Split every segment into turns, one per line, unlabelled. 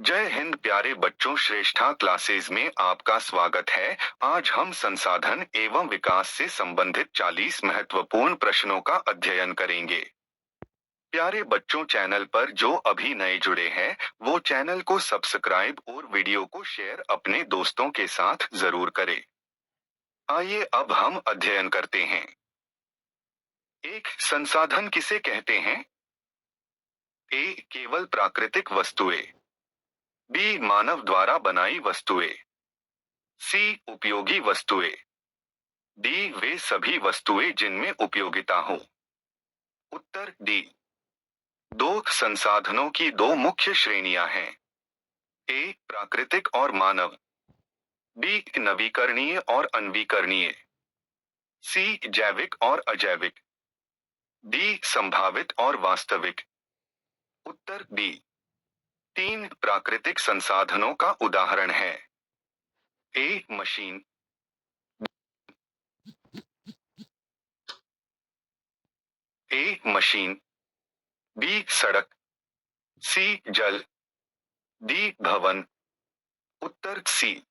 जय हिंद प्यारे बच्चों, श्रेष्ठा क्लासेस में आपका स्वागत है। आज हम संसाधन एवं विकास से संबंधित 40 महत्वपूर्ण प्रश्नों का अध्ययन करेंगे। प्यारे बच्चों, चैनल पर जो अभी नए जुड़े हैं वो चैनल को सब्सक्राइब और वीडियो को शेयर अपने दोस्तों के साथ जरूर करें। आइए अब हम अध्ययन करते हैं। एक, संसाधन किसे कहते हैं? ए, केवल प्राकृतिक वस्तुएं। बी, मानव द्वारा बनाई वस्तुएं। सी, उपयोगी वस्तुएं। डी, वे सभी वस्तुएं जिनमें उपयोगिता हो। उत्तर डी। दो, संसाधनों की दो मुख्य श्रेणियां हैं। ए, प्राकृतिक और मानव। बी, नवीकरणीय और अनवीकरणीय। सी, जैविक और अजैविक। डी, संभावित और वास्तविक। उत्तर बी। तीन, प्राकृतिक संसाधनों का उदाहरण है। ए, मशीन। ए, मशीन। बी, सड़क। सी, जल। डी, भवन। उत्तर सी।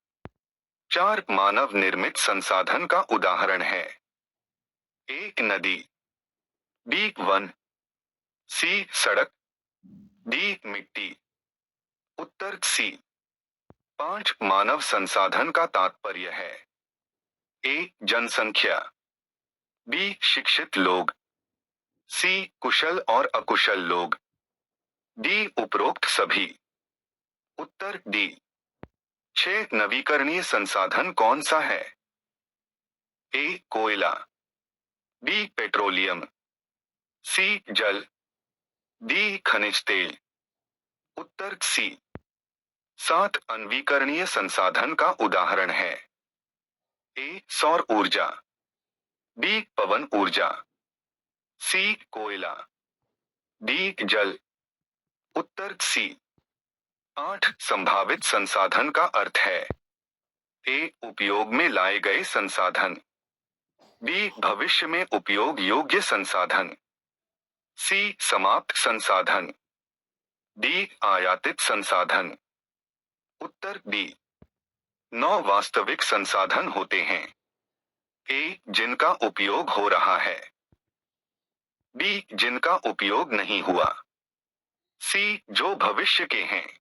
चार, मानव निर्मित संसाधन का उदाहरण है। ए, नदी। B, one. सी, सड़क। डी, मिट्टी। उत्तर सी। पांच, मानव संसाधन का तात्पर्य है। ए, जनसंख्या। बी, शिक्षित लोग। सी, कुशल और अकुशल लोग। डी, उपरोक्त सभी। उत्तर डी। छह, नवीकरणीय संसाधन कौन सा है? ए, कोयला। B, petroleum. सी, जल। डी, खनिज तेल। उत्तर सी। सात, अनवीकरणीय संसाधन का उदाहरण है। ए, सौर ऊर्जा। बी, पवन ऊर्जा। सी, कोयला। डी, जल। उत्तर सी। आठ, संभावित संसाधन का अर्थ है। ए, उपयोग में लाए गए संसाधन। बी, भविष्य में उपयोग योग्य संसाधन। सी, समाप्त संसाधन। डी, आयातित संसाधन। उत्तर बी। नौ, वास्तविक संसाधन होते हैं। ए, जिनका उपयोग हो रहा है। बी, जिनका उपयोग नहीं हुआ। सी, जो भविष्य के हैं।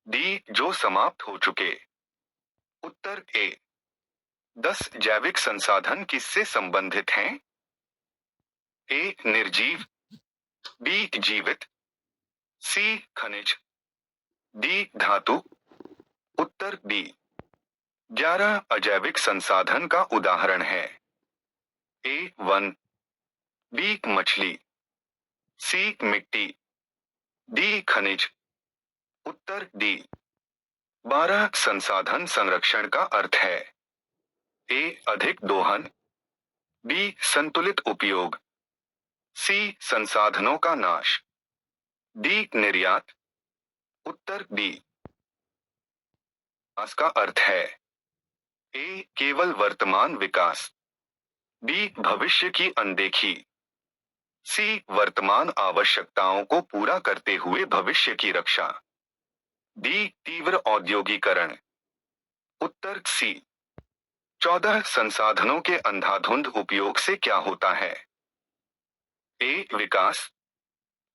डी, जो समाप्त हो चुके। उत्तर ए। 10, जैविक संसाधन किससे संबंधित हैं? ए, निर्जीव। बी, जीवित। सी, खनिज। डी, धातु। उत्तर बी। 11, अजैविक संसाधन का उदाहरण है। ए, वन। बी, मछली। सी, मिट्टी। डी, खनिज। उत्तर डी। 12, संसाधन संरक्षण का अर्थ है। ए, अधिक दोहन। बी, संतुलित उपयोग। सी, संसाधनों का नाश। डी, निर्यात। उत्तर बी। विकास का अर्थ है। ए, केवल वर्तमान विकास। बी, भविष्य की अनदेखी। सी, वर्तमान आवश्यकताओं को पूरा करते हुए भविष्य की रक्षा। डी, तीव्र औद्योगिकरण। उत्तर सी। 14, संसाधनों के अंधाधुंध उपयोग से क्या होता है? ए, विकास।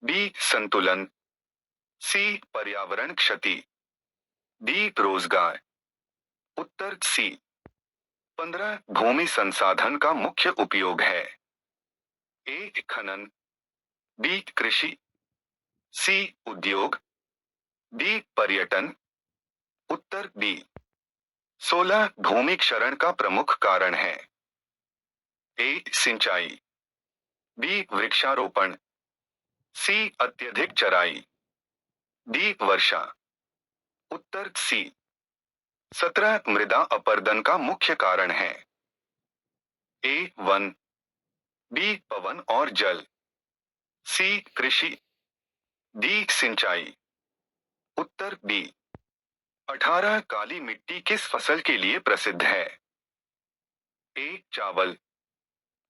बी, संतुलन। सी, पर्यावरण क्षति। डी, रोजगार। उत्तर सी। 15, भूमि संसाधन का मुख्य उपयोग है। ए, खनन। बी, कृषि। सी, उद्योग। डी, पर्यटन। उत्तर बी। 16, भूमि क्षरण का प्रमुख कारण है। ए, सिंचाई। बी, वृक्षारोपण। सी, अत्यधिक चराई। डी, वर्षा। उत्तर सी। 17, मृदा अपरदन का मुख्य कारण है। ए, वन। बी, पवन और जल। सी, कृषि। डी, सिंचाई। उत्तर बी। 18, काली मिट्टी किस फसल के लिए प्रसिद्ध है? ए, चावल।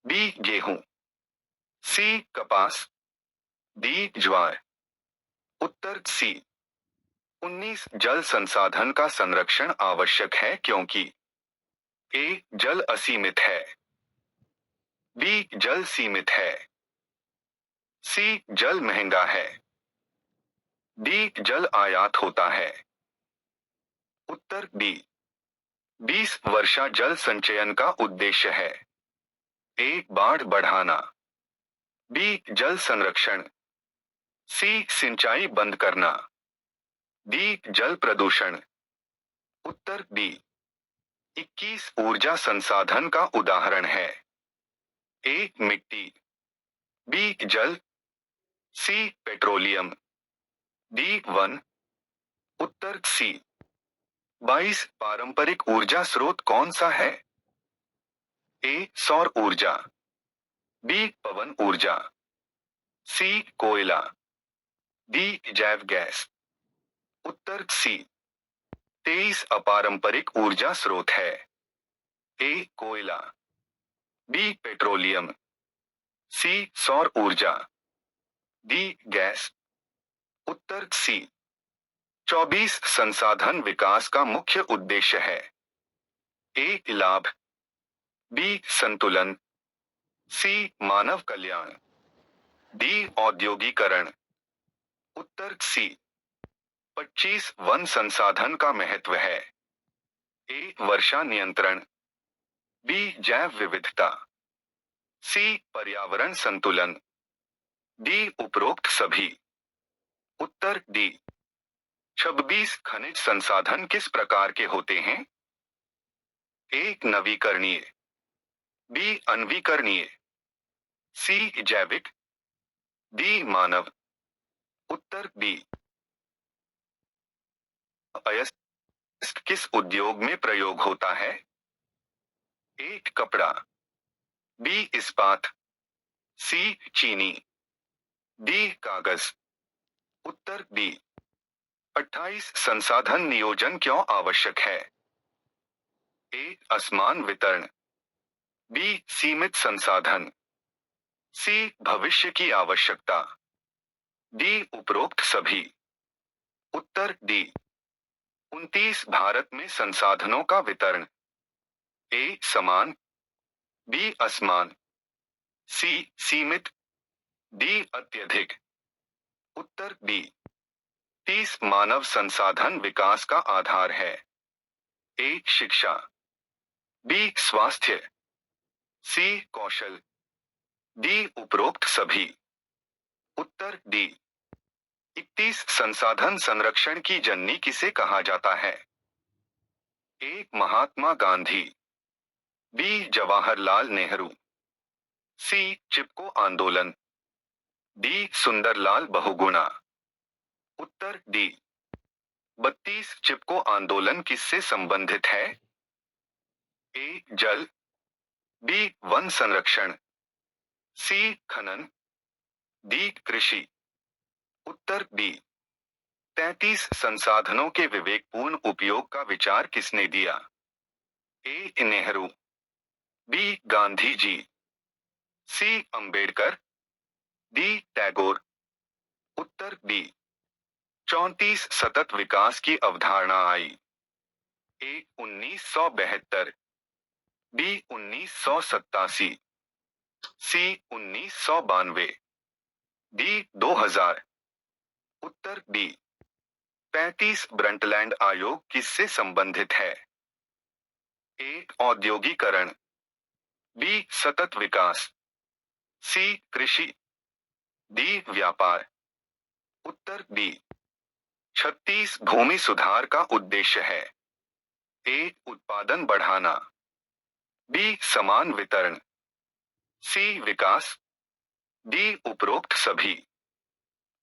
बी, गेहूं। सी, कपास। डी, ज्वार। उत्तर सी। 19 जल संसाधन का संरक्षण आवश्यक है क्योंकि ए जल असीमित है, बी जल सीमित है, सी जल महंगा है, डी जल आयात होता है। उत्तर डी 20 वर्षा जल संचयन का उद्देश्य है। ए बाढ़ बढ़ाना, बी जल संरक्षण, सी सिंचाई बंद करना, डी जल प्रदूषण। उत्तर डी 21 ऊर्जा संसाधन का उदाहरण है। ए मिट्टी, बी जल, सी पेट्रोलियम, डी वन। उत्तर सी 22 पारंपरिक ऊर्जा स्रोत कौन सा है? ए सौर ऊर्जा, बी पवन ऊर्जा, सी कोयला, डी जैव गैस। उत्तर सी 23 अपारंपरिक ऊर्जा स्रोत है। ए कोयला, बी पेट्रोलियम, सी सौर ऊर्जा, डी गैस। उत्तर सी 24 संसाधन विकास का मुख्य उद्देश्य है। ए लाभ, बी संतुलन, सी मानव कल्याण, डी औद्योगिकरण। उत्तर सी 25 वन संसाधन का महत्व है। ए वर्षा नियंत्रण, बी जैव विविधता, सी पर्यावरण संतुलन, डी उपरोक्त सभी। उत्तर डी 26 खनिज संसाधन किस प्रकार के होते हैं? ए नवीकरणीय, बी अनवीकरणीय, सी जैविक, डी मानव। उत्तर डी अयस्क किस उद्योग में प्रयोग होता है? ए कपड़ा, बी इस्पात, सी चीनी, डी कागज। उत्तर डी 28 संसाधन नियोजन क्यों आवश्यक है? ए असमान वितरण, बी सीमित संसाधन, सी भविष्य की आवश्यकता, डी उपरोक्त सभी। उत्तर डी 29 भारत में संसाधनों का वितरण। ए समान, बी असमान, सी सीमित, डी अत्यधिक। उत्तर डी 30 मानव संसाधन विकास का आधार है। ए शिक्षा, बी स्वास्थ्य, सी कौशल, डी उपरोक्त सभी। उत्तर डी 31 संसाधन संरक्षण की जननी किसे कहा जाता है? ए महात्मा गांधी, बी जवाहरलाल नेहरू, सी चिपको आंदोलन, डी सुंदरलाल बहुगुणा। उत्तर डी 32 चिपको आंदोलन किससे संबंधित है? ए जल, बी वन संरक्षण, सी खनन, डी कृषि। उत्तर डी 33 संसाधनों के विवेकपूर्ण उपयोग का विचार किसने दिया? ए नेहरू, बी गांधी जी, सी अंबेडकर, डी टैगोर। उत्तर डी 34 सतत विकास की अवधारणा आई। ए 1972, बी 1987, सी 1992, डी 2000। उत्तर डी 35 ब्रंटलैंड आयोग किससे संबंधित है? ए औद्योगिकरण, बी सतत विकास, सी कृषि, डी व्यापार। उत्तर डी 36 भूमि सुधार का उद्देश्य है। ए उत्पादन बढ़ाना, बी समान वितरण, सी विकास, डी उपरोक्त सभी।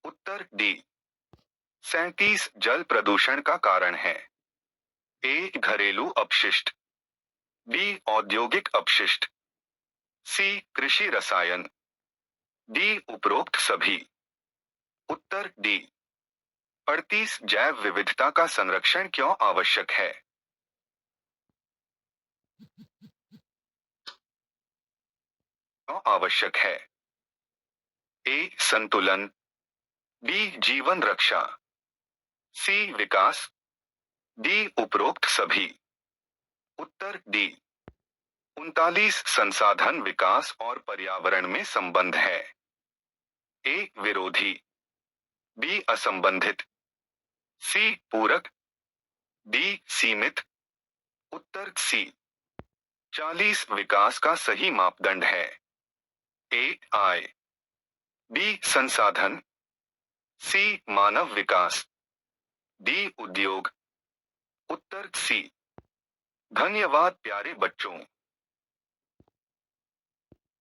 उत्तर डी 37 जल प्रदूषण का कारण है। ए घरेलू अपशिष्ट, बी औद्योगिक अपशिष्ट, सी कृषि रसायन, डी उपरोक्त सभी। उत्तर डी 38 जैव विविधता का संरक्षण क्यों आवश्यक है? क्यों आवश्यक है? ए संतुलन, बी जीवन रक्षा, सी विकास, डी उपरोक्त सभी। उत्तर डी। 39 संसाधन विकास और पर्यावरण में संबंध है। ए विरोधी, बी असंबंधित, सी पूरक, डी सीमित। उत्तर सी। 40 विकास का सही मापदंड है। ए आय, बी संसाधन, सी मानव विकास, डी उद्योग। उत्तर सी। धन्यवाद प्यारे बच्चों।